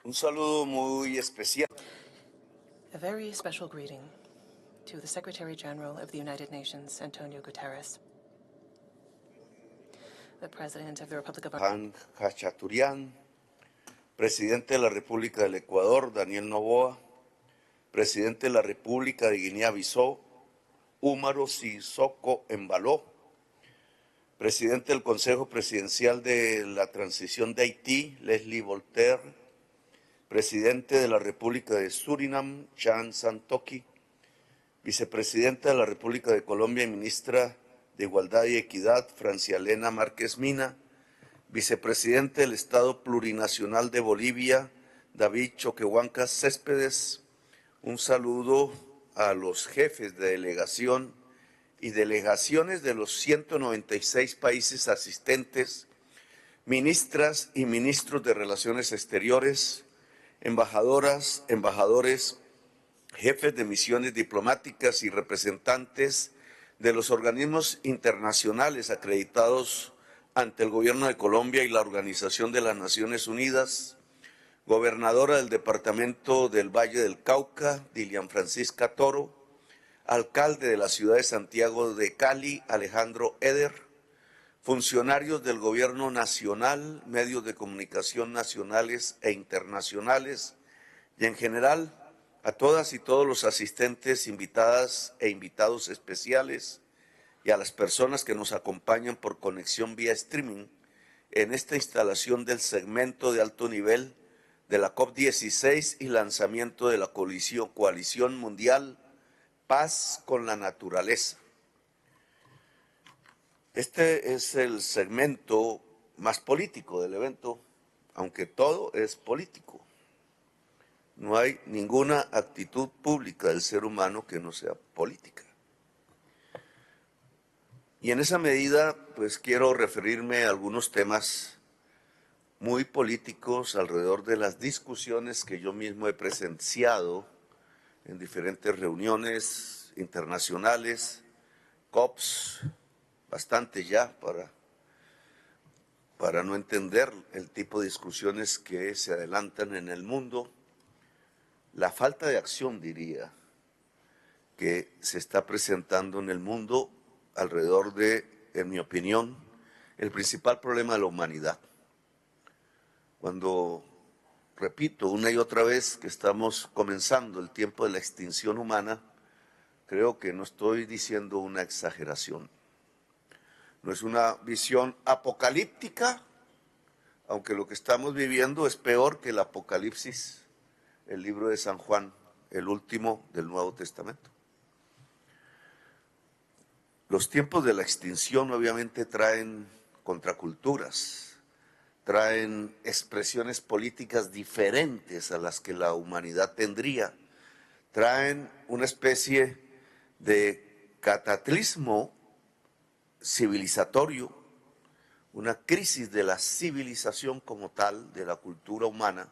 Un saludo muy especial. A very special greeting to the Secretary General of the United Nations, Antonio Guterres, the President of the Republic of Han Khachaturian, Presidente de la República del Ecuador, Daniel Noboa, Presidente de la República de Guinea-Bissau, Úmaro Sissoko Embalo, Presidente del Consejo Presidencial de la Transición de Haití, Leslie Voltaire, Presidente de la República de Surinam, Chan Santoki, Vicepresidenta de la República de Colombia y Ministra de Igualdad y Equidad, Francia Elena Márquez Mina, Vicepresidente del Estado Plurinacional de Bolivia, David Choquehuanca Céspedes. Un saludo a los jefes de delegación y delegaciones de los 196 países asistentes, ministras y ministros de Relaciones Exteriores, embajadoras, embajadores, jefes de misiones diplomáticas y representantes de los organismos internacionales acreditados ante el Gobierno de Colombia y la Organización de las Naciones Unidas, gobernadora del Departamento del Valle del Cauca, Dilian Francisca Toro, alcalde de la ciudad de Santiago de Cali, Alejandro Eder, funcionarios del Gobierno Nacional, medios de comunicación nacionales e internacionales y en general a todas y todos los asistentes, invitadas e invitados especiales y a las personas que nos acompañan por conexión vía streaming en esta instalación del segmento de alto nivel de la COP16 y lanzamiento de la Coalición Mundial Paz con la Naturaleza. Este es el segmento más político del evento, aunque todo es político. No hay ninguna actitud pública del ser humano que no sea política. Y en esa medida, pues quiero referirme a algunos temas muy políticos alrededor de las discusiones que yo mismo he presenciado en diferentes reuniones internacionales, COPs, bastante ya para no entender el tipo de discusiones que se adelantan en el mundo. La falta de acción, diría, que se está presentando en el mundo alrededor de, en mi opinión, el principal problema de la humanidad. Cuando repito una y otra vez que estamos comenzando el tiempo de la extinción humana, creo que no estoy diciendo una exageración. No es una visión apocalíptica, aunque lo que estamos viviendo es peor que el Apocalipsis, el libro de San Juan, el último del Nuevo Testamento. Los tiempos de la extinción obviamente traen contraculturas, traen expresiones políticas diferentes a las que la humanidad tendría, traen una especie de cataclismo civilizatorio, una crisis de la civilización como tal, de la cultura humana,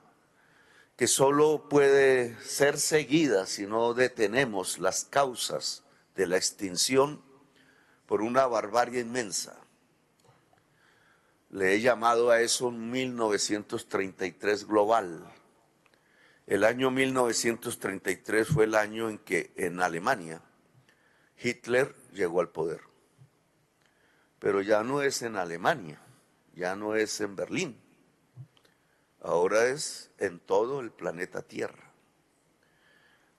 que solo puede ser seguida si no detenemos las causas de la extinción por una barbarie inmensa. Le he llamado a eso 1933 global. El año 1933 fue el año en que en Alemania Hitler llegó al poder. Pero ya no es en Alemania, ya no es en Berlín. Ahora es en todo el planeta Tierra.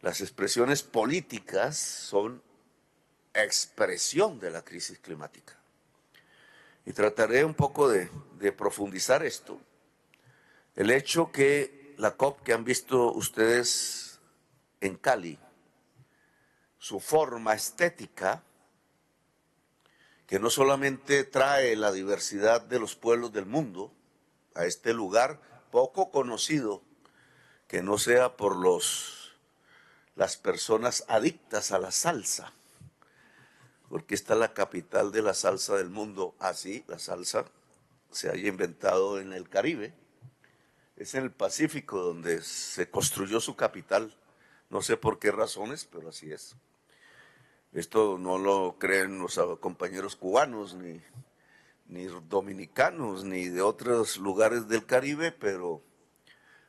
Las expresiones políticas son expresión de la crisis climática. Y trataré un poco de profundizar esto. El hecho que la COP que han visto ustedes en Cali, su forma estética, que no solamente trae la diversidad de los pueblos del mundo a este lugar poco conocido, que no sea por las personas adictas a la salsa, porque esta es la capital de la salsa del mundo. Así, la salsa se haya inventado en el Caribe, es en el Pacífico donde se construyó su capital, no sé por qué razones, pero así es. Esto no lo creen los compañeros cubanos, ni dominicanos, ni de otros lugares del Caribe, pero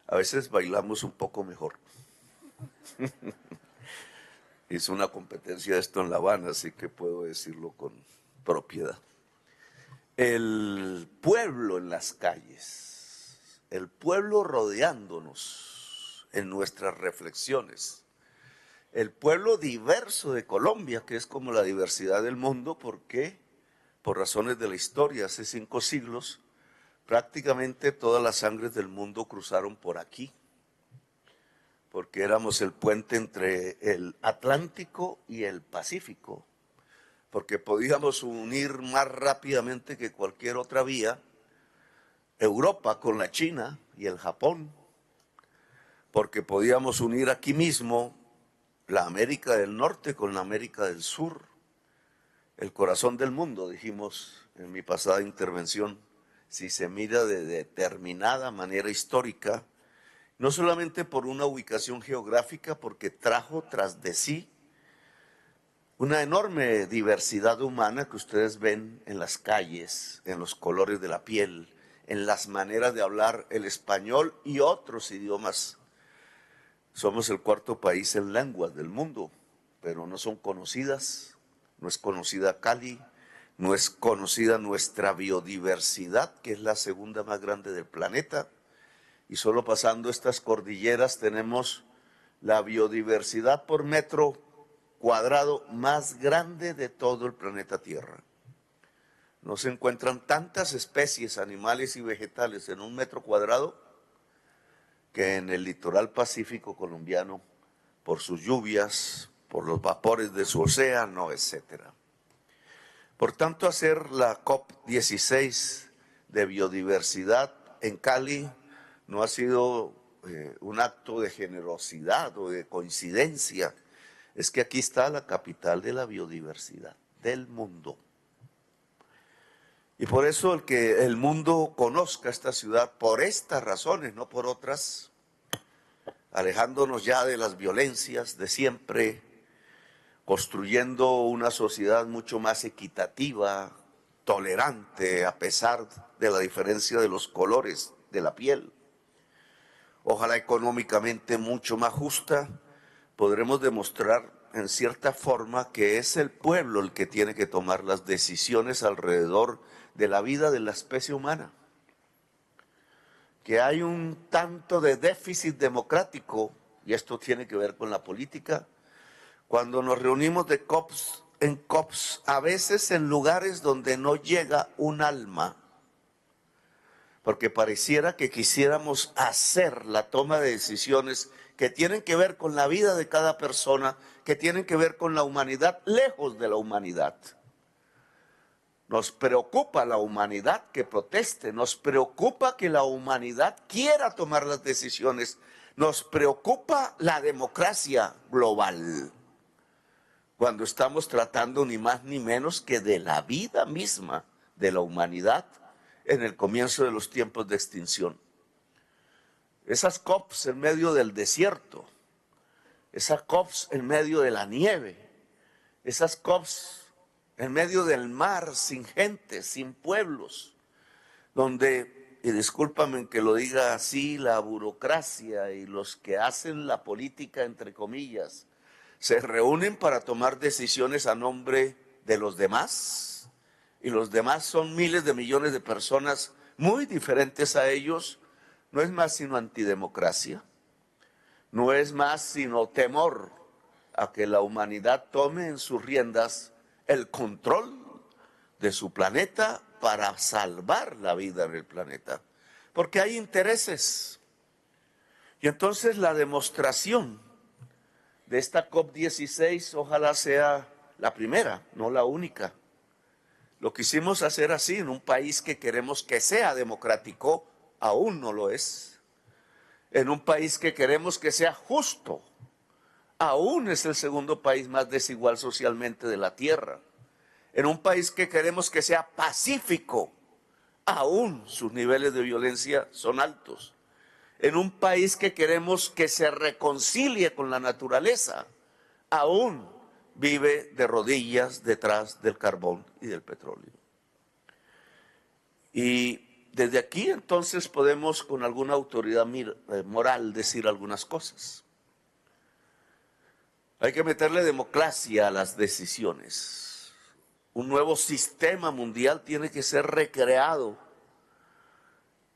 A veces bailamos un poco mejor. Hice una competencia de esto en La Habana, así que puedo decirlo con propiedad. El pueblo en las calles, el pueblo rodeándonos en nuestras reflexiones, el pueblo diverso de Colombia, que es como la diversidad del mundo, porque por razones de la historia, hace 5 siglos, prácticamente todas las sangres del mundo cruzaron por aquí, porque éramos el puente entre el Atlántico y el Pacífico, porque podíamos unir más rápidamente que cualquier otra vía Europa con la China y el Japón, porque podíamos unir aquí mismo la América del Norte con la América del Sur, el corazón del mundo, dijimos en mi pasada intervención, si se mira de determinada manera histórica, no solamente por una ubicación geográfica, porque trajo tras de sí una enorme diversidad humana que ustedes ven en las calles, en los colores de la piel, en las maneras de hablar el español y otros idiomas. Somos el 4º país en lenguas del mundo, pero no son conocidas, no es conocida Cali, no es conocida nuestra biodiversidad, que es la 2ª más grande del planeta, y solo pasando estas cordilleras tenemos la biodiversidad por metro cuadrado más grande de todo el planeta Tierra. No se encuentran tantas especies animales y vegetales en un metro cuadrado que en el litoral pacífico colombiano, por sus lluvias, por los vapores de su océano, etcétera. Por tanto, hacer la COP16 de biodiversidad en Cali no ha sido un acto de generosidad o de coincidencia. Es que aquí está la capital de la biodiversidad del mundo. Y por eso el que el mundo conozca esta ciudad, por estas razones, no por otras, alejándonos ya de las violencias de siempre, construyendo una sociedad mucho más equitativa, tolerante, a pesar de la diferencia de los colores de la piel. Ojalá económicamente mucho más justa, podremos demostrar en cierta forma que es el pueblo el que tiene que tomar las decisiones alrededor de la vida de la especie humana. Que hay un tanto de déficit democrático, y esto tiene que ver con la política, cuando nos reunimos de COPs en COPs, a veces en lugares donde no llega un alma, porque pareciera que quisiéramos hacer la toma de decisiones que tienen que ver con la vida de cada persona, que tienen que ver con la humanidad, lejos de la humanidad. Nos preocupa la humanidad que proteste, nos preocupa que la humanidad quiera tomar las decisiones, nos preocupa la democracia global, cuando estamos tratando ni más ni menos que de la vida misma de la humanidad en el comienzo de los tiempos de extinción. Esas COPs en medio del desierto, esas COPs en medio de la nieve, esas COPs en medio del mar, sin gente, sin pueblos, donde, y discúlpame que lo diga así, la burocracia y los que hacen la política, entre comillas, se reúnen para tomar decisiones a nombre de los demás, y los demás son miles de millones de personas muy diferentes a ellos. No es más sino antidemocracia, no es más sino temor a que la humanidad tome en sus riendas el control de su planeta para salvar la vida en el planeta, porque hay intereses. Y entonces la demostración de esta COP16 ojalá sea la primera, no la única. Lo quisimos hacer así en un país que queremos que sea democrático, aún no lo es. En un país que queremos que sea justo, aún es el 2º país más desigual socialmente de la tierra. En un país que queremos que sea pacífico, aún sus niveles de violencia son altos. En un país que queremos que se reconcilie con la naturaleza, aún vive de rodillas detrás del carbón y del petróleo. Y Desde aquí entonces podemos con alguna autoridad moral decir algunas cosas. Hay que meterle democracia a las decisiones. Un nuevo sistema mundial tiene que ser recreado,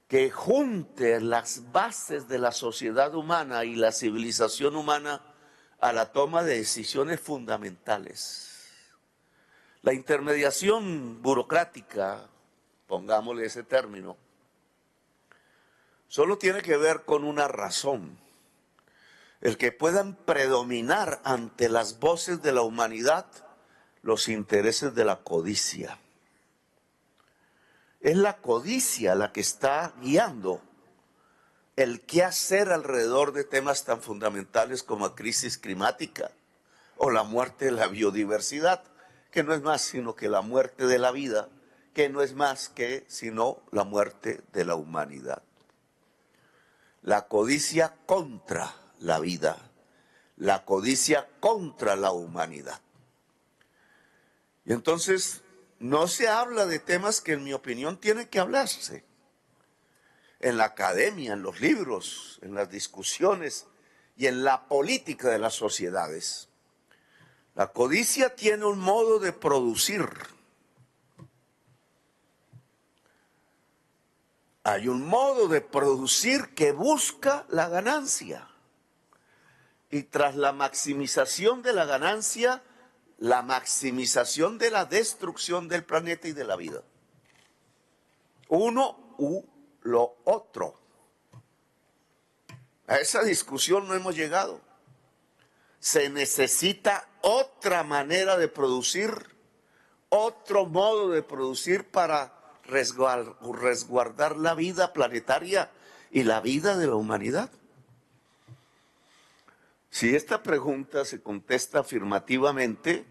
que junte las bases de la sociedad humana y la civilización humana a la toma de decisiones fundamentales. La intermediación burocrática, pongámosle ese término, solo tiene que ver con una razón: el que puedan predominar ante las voces de la humanidad los intereses de la codicia. Es la codicia la que está guiando el qué hacer alrededor de temas tan fundamentales como la crisis climática o la muerte de la biodiversidad, que no es más sino que la muerte de la vida, que no es más que sino la muerte de la humanidad. La codicia contra la vida, la codicia contra la humanidad. Y entonces no se habla de temas que en mi opinión tienen que hablarse. En la academia, en los libros, en las discusiones y en la política de las sociedades. La codicia tiene un modo de producir. Hay un modo de producir que busca la ganancia. Y tras la maximización de la ganancia, la maximización de la destrucción del planeta y de la vida. Uno u lo otro. A esa discusión no hemos llegado. Se necesita otra manera de producir, otro modo de producir para resguardar la vida planetaria y la vida de la humanidad. Si esta pregunta se contesta afirmativamente,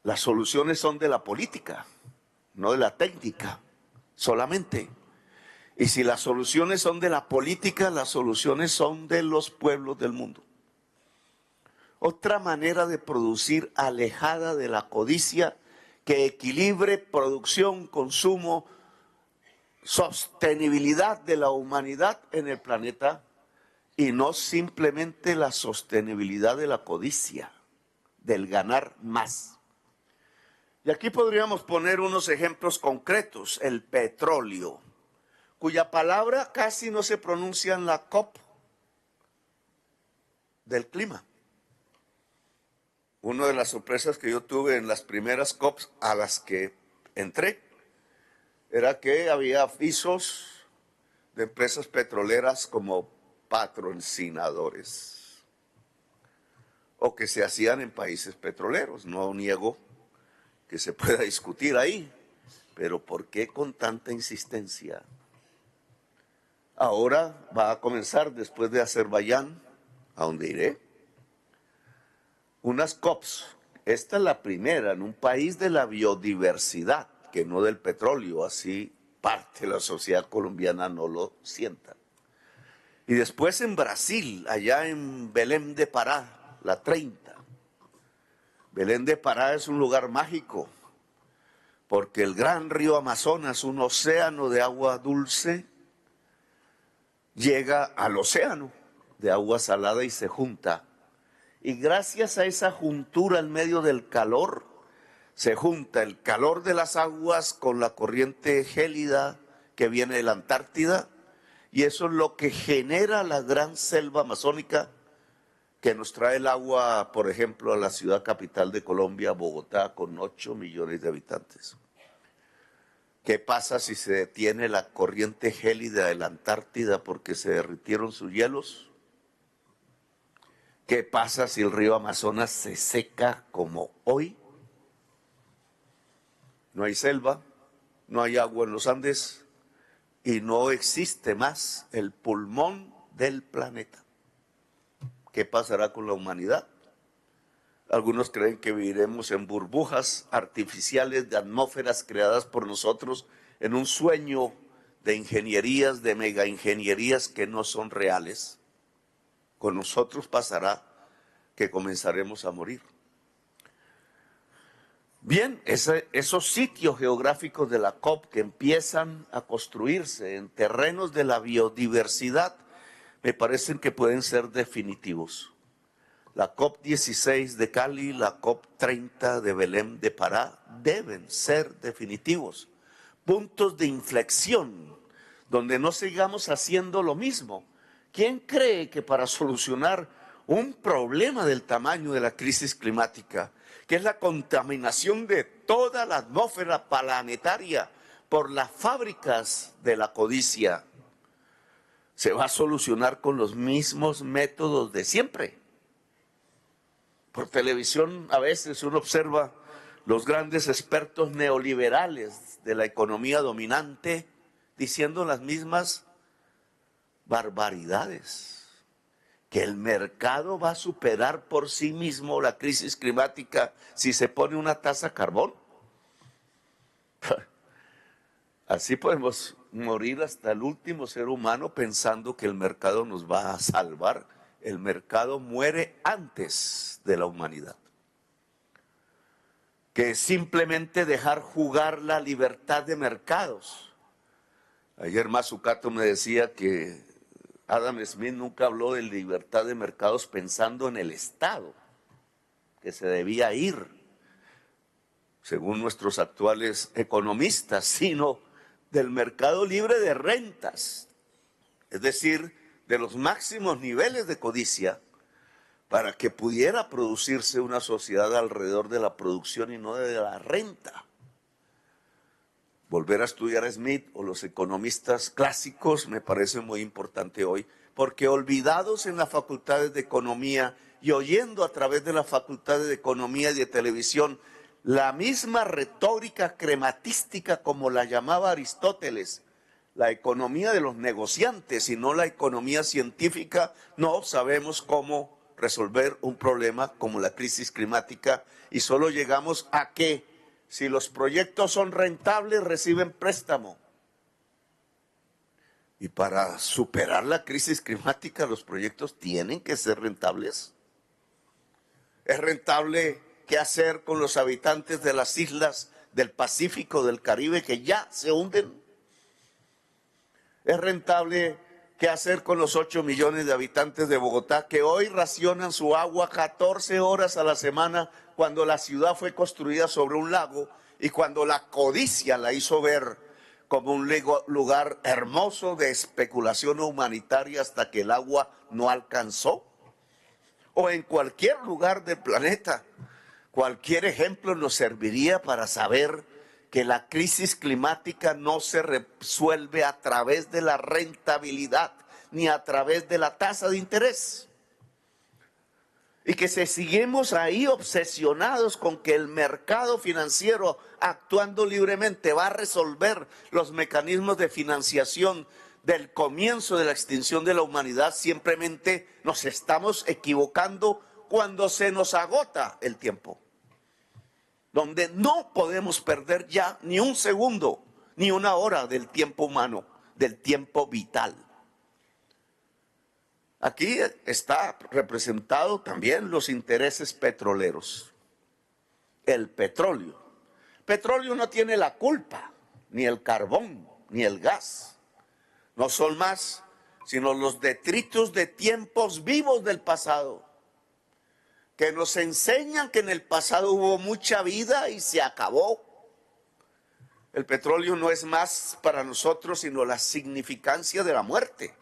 las soluciones son de la política, no de la técnica, solamente. Y si las soluciones son de la política, las soluciones son de los pueblos del mundo. Otra manera de producir alejada de la codicia, que equilibre producción, consumo, sostenibilidad de la humanidad en el planeta y no simplemente la sostenibilidad de la codicia, del ganar más. Y aquí podríamos poner unos ejemplos concretos. El petróleo, cuya palabra casi no se pronuncia en la COP del clima. Una de las sorpresas que yo tuve en las primeras COPs a las que entré era que había avisos de empresas petroleras como patrocinadores o que se hacían en países petroleros. No niego que se pueda discutir ahí, pero ¿por qué con tanta insistencia? Ahora va a comenzar, después de Azerbaiyán, a donde iré, unas COPs. Esta es la primera en un país de la biodiversidad, que no del petróleo, así parte de la sociedad colombiana no lo sienta. Y después en Brasil, allá en Belém de Pará, la 30. Belém de Pará es un lugar mágico, porque el gran río Amazonas, un océano de agua dulce, llega al océano de agua salada y se junta. Y gracias a esa juntura en medio del calor, se junta el calor de las aguas con la corriente gélida que viene de la Antártida, y eso es lo que genera la gran selva amazónica que nos trae el agua, por ejemplo, a la ciudad capital de Colombia, Bogotá, con 8 millones de habitantes. ¿Qué pasa si se detiene la corriente gélida de la Antártida porque se derritieron sus hielos? ¿Qué pasa si el río Amazonas se seca como hoy? No hay selva, no hay agua en los Andes y no existe más el pulmón del planeta. ¿Qué pasará con la humanidad? Algunos creen que viviremos en burbujas artificiales de atmósferas creadas por nosotros en un sueño de ingenierías, de megaingenierías que no son reales. Con nosotros pasará que comenzaremos a morir. Bien, esos sitios geográficos de la COP que empiezan a construirse en terrenos de la biodiversidad me parecen que pueden ser definitivos. La COP16 de Cali, la COP30 de Belém de Pará deben ser definitivos. Puntos de inflexión donde no sigamos haciendo lo mismo. ¿Quién cree que para solucionar un problema del tamaño de la crisis climática, que es la contaminación de toda la atmósfera planetaria por las fábricas de la codicia, se va a solucionar con los mismos métodos de siempre? Por televisión a veces uno observa los grandes expertos neoliberales de la economía dominante diciendo las mismas barbaridades, que el mercado va a superar por sí mismo la crisis climática si se pone una tasa carbón. Así podemos morir hasta el último ser humano pensando que el mercado nos va a salvar. El mercado muere antes de la humanidad. Que simplemente dejar jugar la libertad de mercados. Ayer Mazzucato me decía que Adam Smith nunca habló de libertad de mercados pensando en el Estado, que se debía ir, según nuestros actuales economistas, sino del mercado libre de rentas, es decir, de los máximos niveles de codicia, para que pudiera producirse una sociedad alrededor de la producción y no de la renta. Volver a estudiar a Smith o los economistas clásicos me parece muy importante hoy, porque olvidados en las facultades de economía y oyendo a través de las facultades de economía y de televisión la misma retórica crematística como la llamaba Aristóteles, la economía de los negociantes y no la economía científica, no sabemos cómo resolver un problema como la crisis climática y solo llegamos a que si los proyectos son rentables reciben préstamo. Y para superar la crisis climática los proyectos tienen que ser rentables. ¿Es rentable qué hacer con los habitantes de las islas del Pacífico, del Caribe que ya se hunden? ¿Es rentable qué hacer con los 8 millones de habitantes de Bogotá que hoy racionan su agua 14 horas a la semana cuando la ciudad fue construida sobre un lago y cuando la codicia la hizo ver como un lugar hermoso de especulación humanitaria hasta que el agua no alcanzó? O en cualquier lugar del planeta, cualquier ejemplo nos serviría para saber que la crisis climática no se resuelve a través de la rentabilidad ni a través de la tasa de interés. Y que si seguimos ahí obsesionados con que el mercado financiero actuando libremente va a resolver los mecanismos de financiación del comienzo de la extinción de la humanidad, simplemente nos estamos equivocando cuando se nos agota el tiempo. Donde no podemos perder ya ni un segundo, ni una hora del tiempo humano, del tiempo vital. Aquí está representado también los intereses petroleros. El petróleo. Petróleo no tiene la culpa, ni el carbón, ni el gas. No son más sino los detritos de tiempos vivos del pasado, que nos enseñan que en el pasado hubo mucha vida y se acabó. El petróleo no es más para nosotros sino la significancia de la muerte,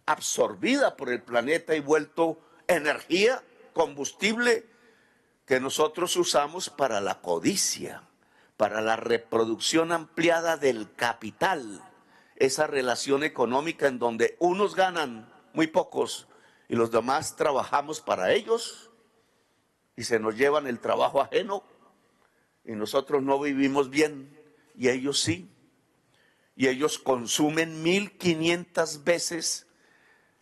absorbida por el planeta y vuelto energía, combustible, que nosotros usamos para la codicia, para la reproducción ampliada del capital, esa relación económica en donde unos ganan muy pocos y los demás trabajamos para ellos y se nos llevan el trabajo ajeno y nosotros no vivimos bien y ellos sí. Y ellos consumen 1500 veces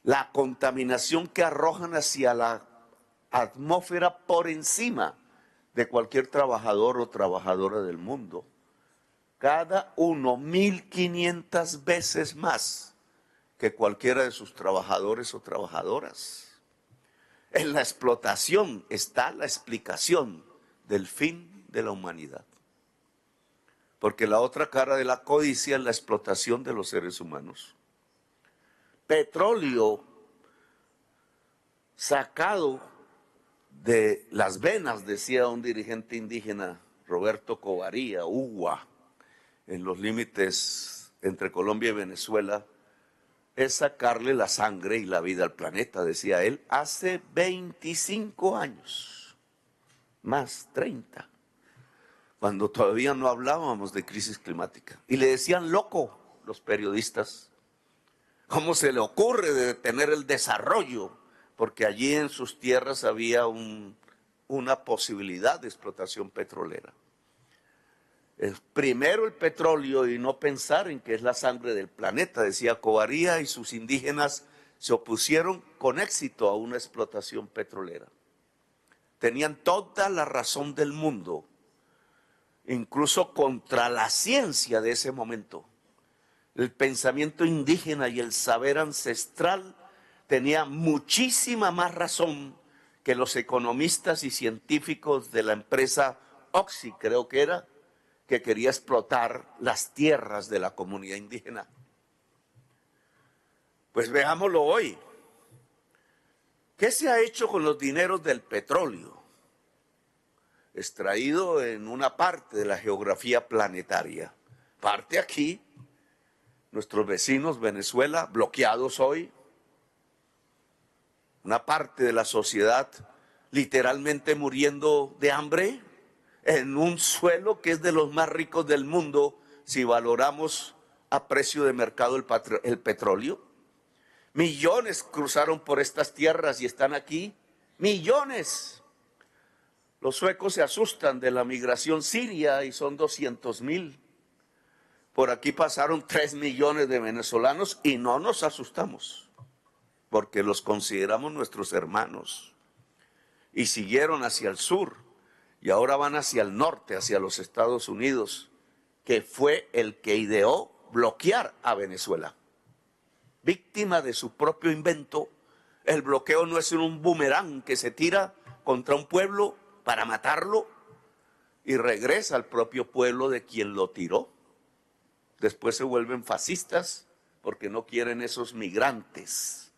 la contaminación que arrojan hacia la atmósfera por encima de cualquier trabajador o trabajadora del mundo. Cada uno 1500 veces más que cualquiera de sus trabajadores o trabajadoras. En la explotación está la explicación del fin de la humanidad. Porque la otra cara de la codicia es la explotación de los seres humanos. Petróleo sacado de las venas, decía un dirigente indígena, Roberto Covaría, UGUA, en los límites entre Colombia y Venezuela, es sacarle la sangre y la vida al planeta, decía él, hace 25 años, más 30, cuando todavía no hablábamos de crisis climática. Y le decían loco los periodistas. ¿Cómo se le ocurre de detener el desarrollo? Porque allí en sus tierras había una posibilidad de explotación petrolera. Primero el petróleo y no pensar en que es la sangre del planeta, decía Covaría, y sus indígenas se opusieron con éxito a una explotación petrolera. Tenían toda la razón del mundo, incluso contra la ciencia de ese momento. El pensamiento indígena y el saber ancestral tenía muchísima más razón que los economistas y científicos de la empresa Oxy, creo que era, que quería explotar las tierras de la comunidad indígena. Pues veámoslo hoy. ¿Qué se ha hecho con los dineros del petróleo? Extraído en una parte de la geografía planetaria. Parte aquí, nuestros vecinos, Venezuela, bloqueados hoy. Una parte de la sociedad literalmente muriendo de hambre en un suelo que es de los más ricos del mundo si valoramos a precio de mercado el petróleo. Millones cruzaron por estas tierras y están aquí. Millones. Los suecos se asustan de la migración siria y son 200,000. Por aquí pasaron 3 millones de venezolanos y no nos asustamos, porque los consideramos nuestros hermanos. Y siguieron hacia el sur y ahora van hacia el norte, hacia los Estados Unidos, que fue el que ideó bloquear a Venezuela. Víctima de su propio invento, el bloqueo no es un boomerang que se tira contra un pueblo para matarlo y regresa al propio pueblo de quien lo tiró. Después se vuelven fascistas porque no quieren esos migrantes,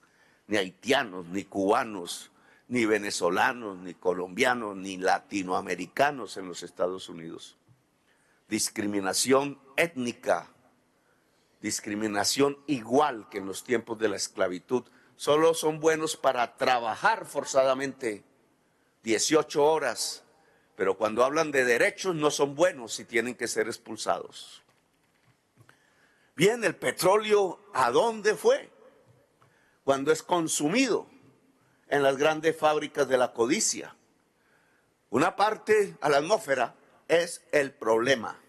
ni haitianos, ni cubanos, ni venezolanos, ni colombianos, ni latinoamericanos en los Estados Unidos. Discriminación étnica, discriminación igual que en los tiempos de la esclavitud. Solo son buenos para trabajar forzadamente 18 horas, pero cuando hablan de derechos no son buenos y tienen que ser expulsados. Bien, el petróleo, ¿a dónde fue? Cuando es consumido en las grandes fábricas de la codicia. Una parte a la atmósfera es el problema.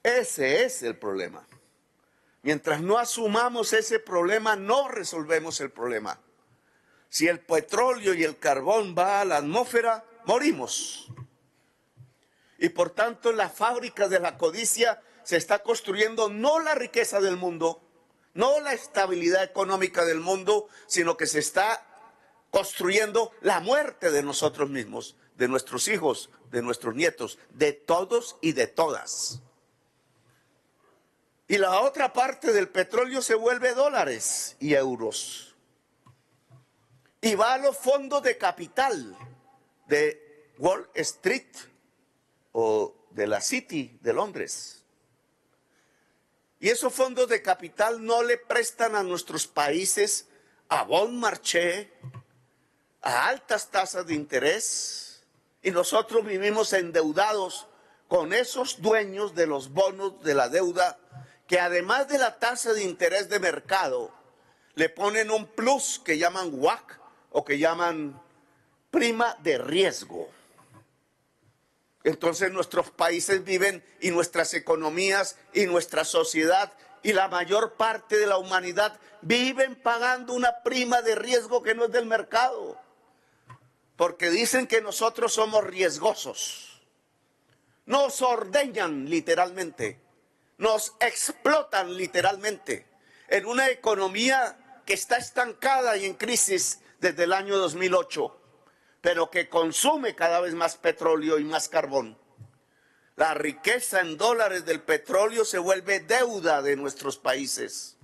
Ese es el problema. Mientras no asumamos ese problema, no resolvemos el problema. Si el petróleo y el carbón va a la atmósfera, morimos. Y por tanto, en las fábricas de la codicia se está construyendo no la riqueza del mundo, no la estabilidad económica del mundo, sino que se está construyendo la muerte de nosotros mismos, de nuestros hijos, de nuestros nietos, de todos y de todas. Y la otra parte del petróleo se vuelve dólares y euros. Y va a los fondos de capital de Wall Street o de la City de Londres. Y esos fondos de capital no le prestan a nuestros países a bon marché, a altas tasas de interés, y nosotros vivimos endeudados con esos dueños de los bonos de la deuda, que además de la tasa de interés de mercado, le ponen un plus que llaman WACC o que llaman prima de riesgo. Entonces nuestros países viven y nuestras economías y nuestra sociedad y la mayor parte de la humanidad viven pagando una prima de riesgo que no es del mercado. Porque dicen que nosotros somos riesgosos. Nos ordeñan literalmente, nos explotan literalmente en una economía que está estancada y en crisis desde el año 2008. pero que consume cada vez más petróleo y más carbón. La riqueza en dólares del petróleo se vuelve deuda de nuestros países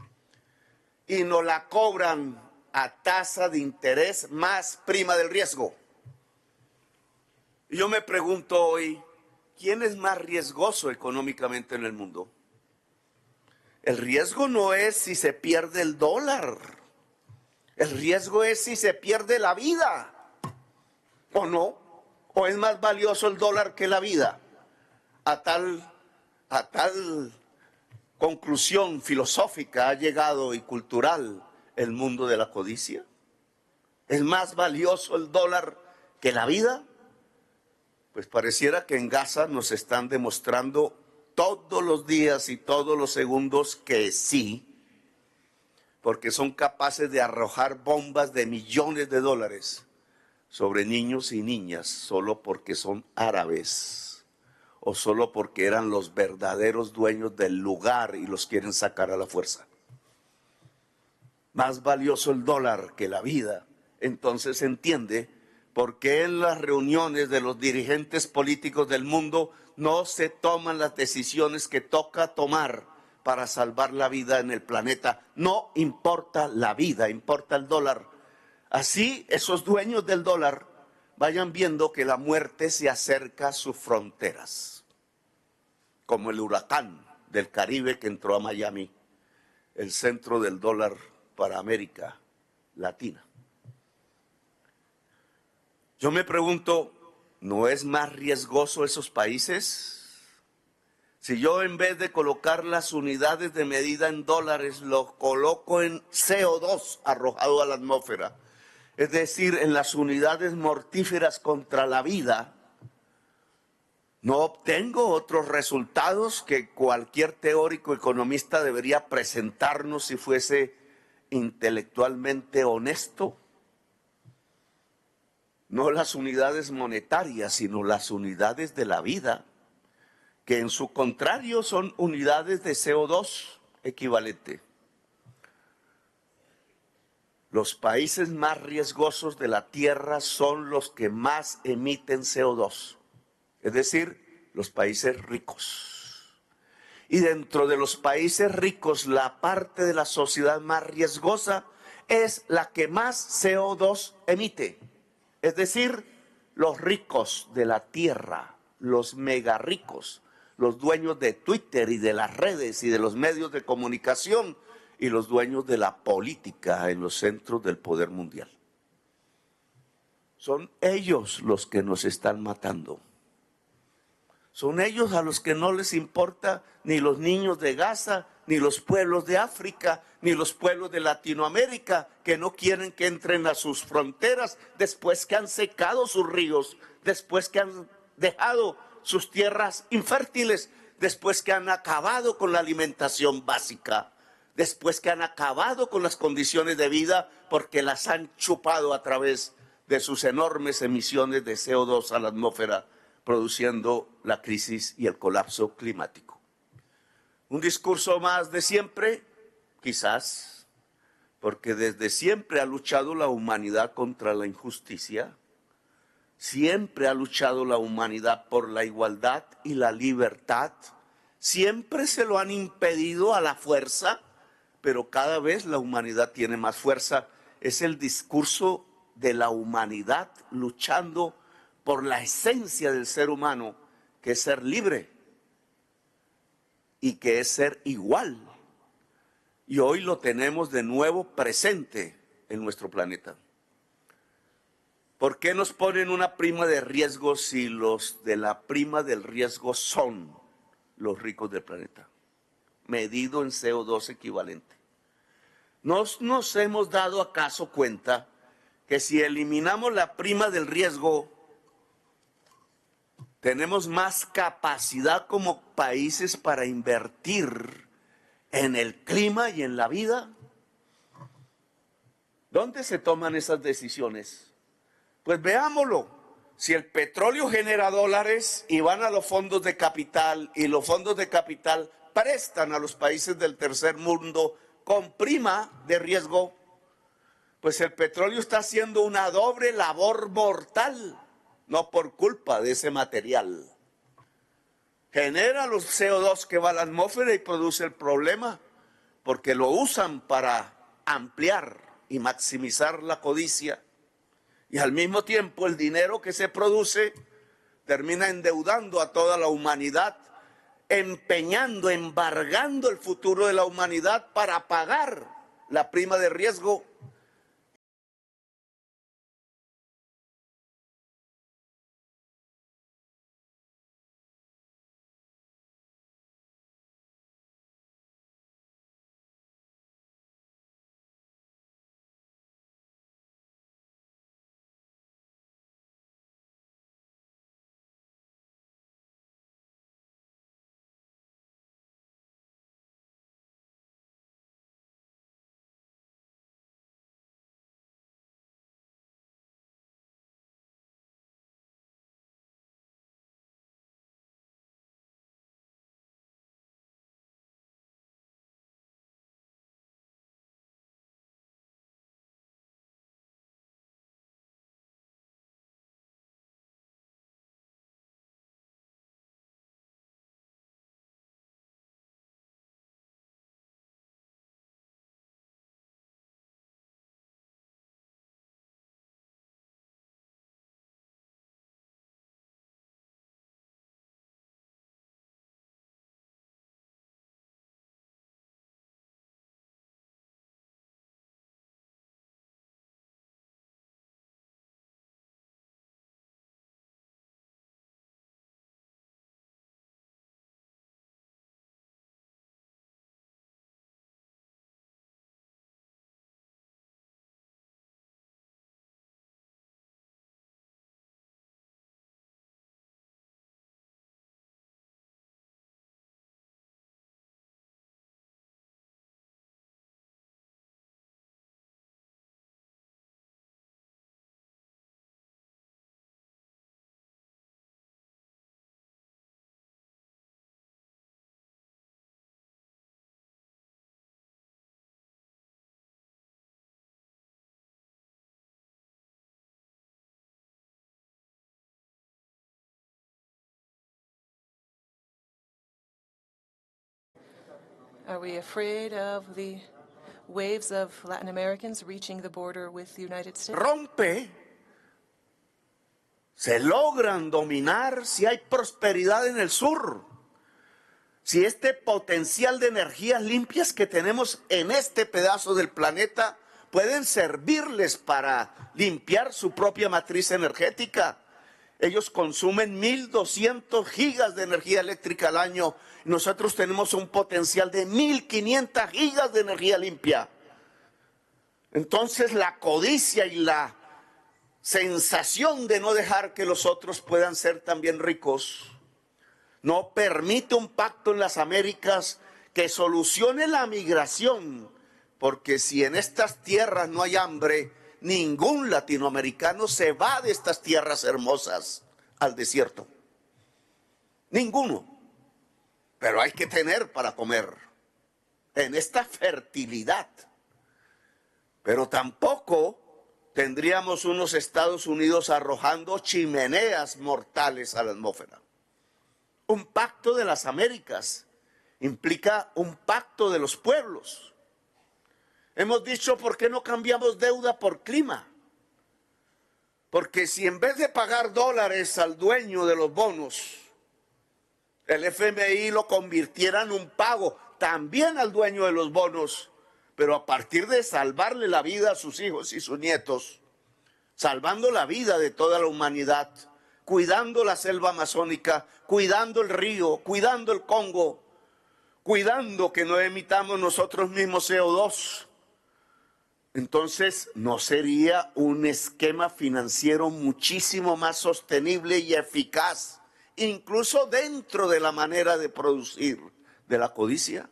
y nos la cobran a tasa de interés más prima del riesgo. Y yo me pregunto hoy, ¿quién es más riesgoso económicamente en el mundo? El riesgo no es si se pierde el dólar. El riesgo es si se pierde la vida. ¿O no? ¿O es más valioso el dólar que la vida? A tal conclusión filosófica ha llegado y cultural el mundo de la codicia. ¿Es más valioso el dólar que la vida? Pues pareciera que en Gaza nos están demostrando todos los días y todos los segundos que sí, porque son capaces de arrojar bombas de millones de dólares sobre niños y niñas solo porque son árabes o solo porque eran los verdaderos dueños del lugar y los quieren sacar a la fuerza. Más valioso el dólar que la vida. Entonces se entiende por qué en las reuniones de los dirigentes políticos del mundo no se toman las decisiones que toca tomar para salvar la vida en el planeta. No importa la vida, importa el dólar. Así esos dueños del dólar vayan viendo que la muerte se acerca a sus fronteras, como el huracán del Caribe que entró a Miami, el centro del dólar para América Latina. Yo me pregunto, ¿no es más riesgoso esos países? Si yo en vez de colocar las unidades de medida en dólares, lo coloco en CO2 arrojado a la atmósfera, es decir, en las unidades mortíferas contra la vida, no obtengo otros resultados que cualquier teórico economista debería presentarnos si fuese intelectualmente honesto. No las unidades monetarias, sino las unidades de la vida, que en su contrario son unidades de CO2 equivalente. Los países más riesgosos de la Tierra son los que más emiten CO2, es decir, los países ricos. Y dentro de los países ricos, la parte de la sociedad más riesgosa es la que más CO2 emite. Es decir, los ricos de la Tierra, los mega ricos, los dueños de Twitter y de las redes y de los medios de comunicación y los dueños de la política en los centros del poder mundial. Son ellos los que nos están matando. Son ellos a los que no les importa ni los niños de Gaza, ni los pueblos de África, ni los pueblos de Latinoamérica, que no quieren que entren a sus fronteras después que han secado sus ríos, después que han dejado sus tierras infértiles, después que han acabado con la alimentación básica, después que han acabado con las condiciones de vida porque las han chupado a través de sus enormes emisiones de CO2 a la atmósfera, produciendo la crisis y el colapso climático. Un discurso más de siempre, quizás, porque desde siempre ha luchado la humanidad contra la injusticia, siempre ha luchado la humanidad por la igualdad y la libertad, siempre se lo han impedido a la fuerza, pero cada vez la humanidad tiene más fuerza. Es el discurso de la humanidad luchando por la esencia del ser humano, que es ser libre y que es ser igual. Y hoy lo tenemos de nuevo presente en nuestro planeta. ¿Por qué nos ponen una prima de riesgo si los de la prima del riesgo son los ricos del planeta? Medido en CO2 equivalente. ¿Nos hemos dado acaso cuenta que si eliminamos la prima del riesgo, tenemos más capacidad como países para invertir en el clima y en la vida? ¿Dónde se toman esas decisiones? Pues veámoslo. Si el petróleo genera dólares y van a los fondos de capital y los fondos de capital prestan a los países del tercer mundo con prima de riesgo, Pues el petróleo está haciendo una doble labor mortal, no por culpa de ese material. Genera los CO2 que va a la atmósfera y produce el problema, porque lo usan para ampliar y maximizar la codicia. Y al mismo tiempo el dinero que se produce termina endeudando a toda la humanidad, empeñando, embargando el futuro de la humanidad para pagar la prima de riesgo. Are we afraid of the waves of Latin Americans reaching the border with the United States? Rompe, se logran dominar si hay prosperidad en el sur, si este potencial de energías limpias que tenemos en este pedazo del planeta pueden servirles para limpiar su propia matriz energética. Ellos consumen 1.200 gigas de energía eléctrica al año. Nosotros tenemos un potencial de 1.500 gigas de energía limpia. Entonces la codicia y la sensación de no dejar que los otros puedan ser también ricos no permite un pacto en las Américas que solucione la migración, porque si en estas tierras no hay hambre, ningún latinoamericano se va de estas tierras hermosas al desierto. Ninguno. Pero hay que tener para comer en esta fertilidad. Pero tampoco tendríamos unos Estados Unidos arrojando chimeneas mortales a la atmósfera. Un pacto de las Américas implica un pacto de los pueblos. Hemos dicho, ¿por qué no cambiamos deuda por clima? Porque si en vez de pagar dólares al dueño de los bonos, el FMI lo convirtiera en un pago también al dueño de los bonos, pero a partir de salvarle la vida a sus hijos y sus nietos, salvando la vida de toda la humanidad, cuidando la selva amazónica, cuidando el río, cuidando el Congo, cuidando que no emitamos nosotros mismos CO2. Entonces, ¿no sería un esquema financiero muchísimo más sostenible y eficaz, incluso dentro de la manera de producir de la codicia?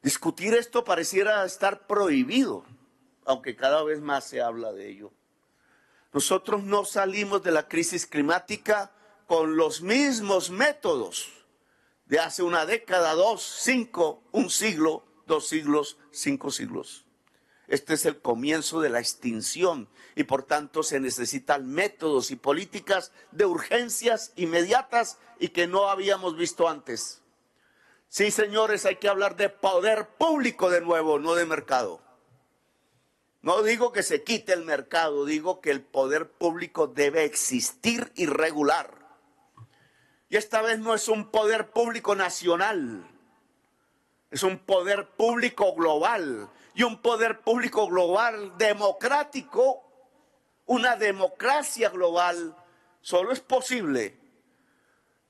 Discutir esto pareciera estar prohibido, aunque cada vez más se habla de ello. Nosotros no salimos de la crisis climática con los mismos métodos de hace una década, 2, 5, un siglo, 2 siglos, 5 siglos. Este es el comienzo de la extinción y por tanto se necesitan métodos y políticas de urgencias inmediatas y que no habíamos visto antes. Sí, señores, hay que hablar de poder público de nuevo, no de mercado. No digo que se quite el mercado, digo que el poder público debe existir y regular. Y esta vez no es un poder público nacional, es un poder público global. Y un poder público global democrático, una democracia global, solo es posible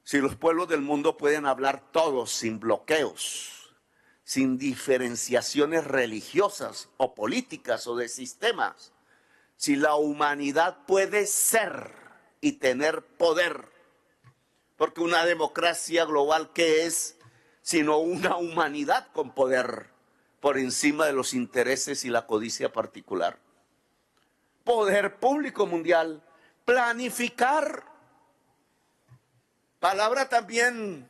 si los pueblos del mundo pueden hablar todos sin bloqueos, sin diferenciaciones religiosas o políticas o de sistemas. Si la humanidad puede ser y tener poder, porque una democracia global, ¿qué es? Sino una humanidad con poder por encima de los intereses y la codicia particular. Poder público mundial, planificar, palabra también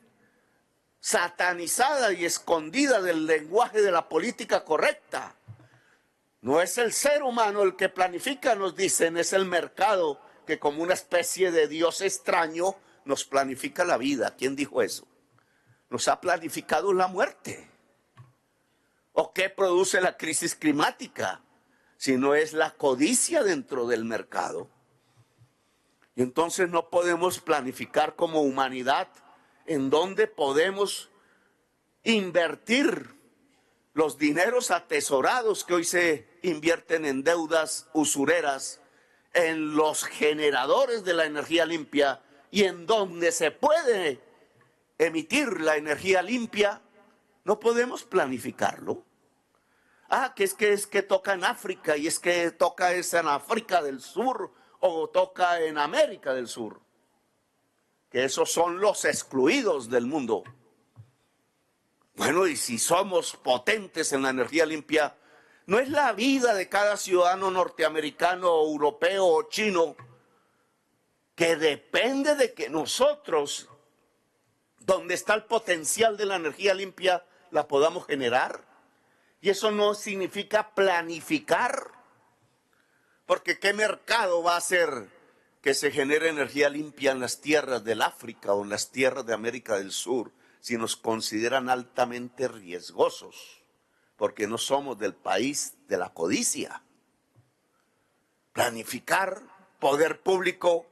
satanizada y escondida del lenguaje de la política correcta. No es el ser humano el que planifica, nos dicen, es el mercado que como una especie de Dios extraño nos planifica la vida. ¿Quién dijo eso? Nos ha planificado la muerte. ¿O qué produce la crisis climática? Si no es la codicia dentro del mercado. Y entonces no podemos planificar como humanidad en dónde podemos invertir los dineros atesorados que hoy se invierten en deudas usureras, en los generadores de la energía limpia y en donde se puede emitir la energía limpia. No podemos planificarlo. Que es que toca en África y es que toca es en África del Sur o toca en América del Sur. Que esos son los excluidos del mundo. Bueno, y si somos potentes en la energía limpia, no es la vida de cada ciudadano norteamericano, europeo o chino que depende de que nosotros, donde está el potencial de la energía limpia, la podamos generar. Y eso no significa planificar, porque ¿qué mercado va a hacer que se genere energía limpia en las tierras del África o en las tierras de América del Sur si nos consideran altamente riesgosos? Porque no somos del país de la codicia. Planificar, poder público,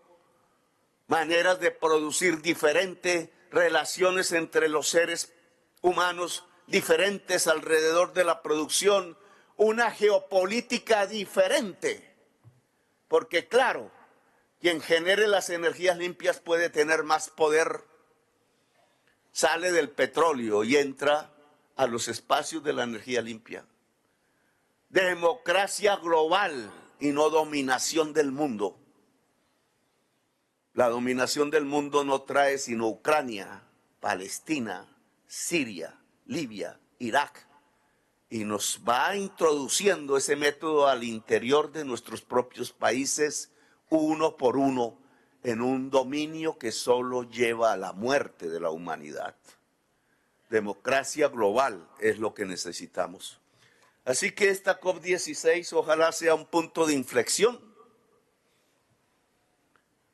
maneras de producir diferentes relaciones entre los seres humanos diferentes alrededor de la producción, una geopolítica diferente. Porque claro, quien genere las energías limpias puede tener más poder. Sale del petróleo y entra a los espacios de la energía limpia. Democracia global y no dominación del mundo. La dominación del mundo no trae sino Ucrania, Palestina, Siria, Libia, Irak, y nos va introduciendo ese método al interior de nuestros propios países, uno por uno, en un dominio que solo lleva a la muerte de la humanidad. Democracia global es lo que necesitamos. Así que esta COP16 ojalá sea un punto de inflexión,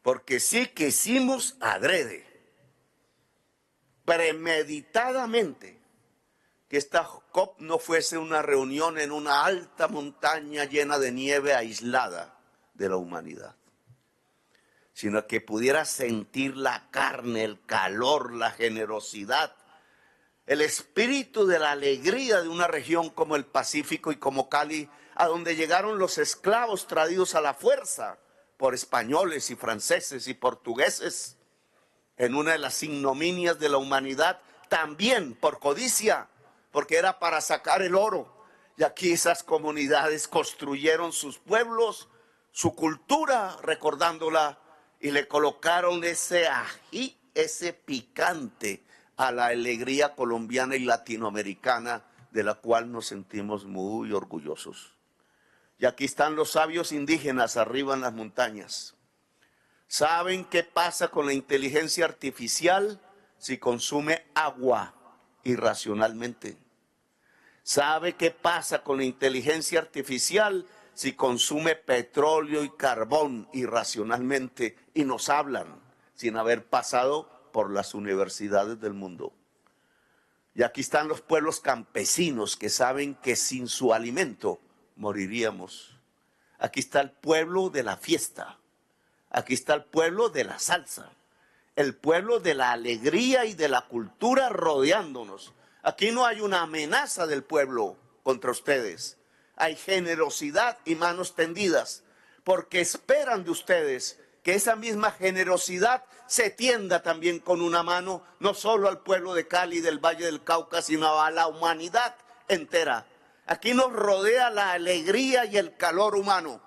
porque sí que hicimos adrede, premeditadamente, que esta COP no fuese una reunión en una alta montaña llena de nieve aislada de la humanidad, sino que pudiera sentir la carne, el calor, la generosidad, el espíritu de la alegría de una región como el Pacífico y como Cali, a donde llegaron los esclavos traídos a la fuerza por españoles y franceses y portugueses, en una de las ignominias de la humanidad, también por codicia, porque era para sacar el oro. Y aquí esas comunidades construyeron sus pueblos, su cultura, recordándola, y le colocaron ese ají, ese picante a la alegría colombiana y latinoamericana, de la cual nos sentimos muy orgullosos. Y aquí están los sabios indígenas arriba en las montañas. ¿Saben qué pasa con la inteligencia artificial si consume agua irracionalmente? sabe qué pasa con la inteligencia artificial si consume petróleo y carbón irracionalmente y nos hablan sin haber pasado por las universidades del mundo. Y aquí están los pueblos campesinos que saben que sin su alimento moriríamos. Aquí está el pueblo de la fiesta. Aquí está el pueblo de la salsa. El pueblo de la alegría y de la cultura rodeándonos. Aquí no hay una amenaza del pueblo contra ustedes. Hay generosidad y manos tendidas, porque esperan de ustedes que esa misma generosidad se tienda también con una mano, no solo al pueblo de Cali, del Valle del Cauca, sino a la humanidad entera. Aquí nos rodea la alegría y el calor humano.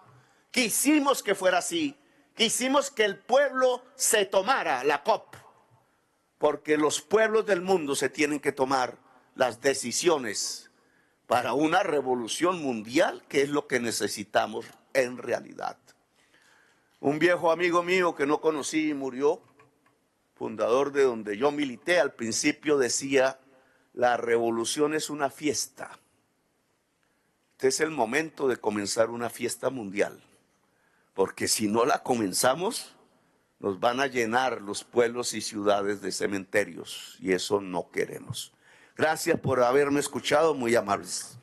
Quisimos que fuera así. Quisimos que el pueblo se tomara la COP, porque los pueblos del mundo se tienen que tomar las decisiones para una revolución mundial, que es lo que necesitamos en realidad. Un viejo amigo mío que no conocí y murió, fundador de donde yo milité, al principio decía: la revolución es una fiesta. Este es el momento de comenzar una fiesta mundial, porque si no la comenzamos, nos van a llenar los pueblos y ciudades de cementerios, y eso no queremos. Gracias por haberme escuchado, muy amables.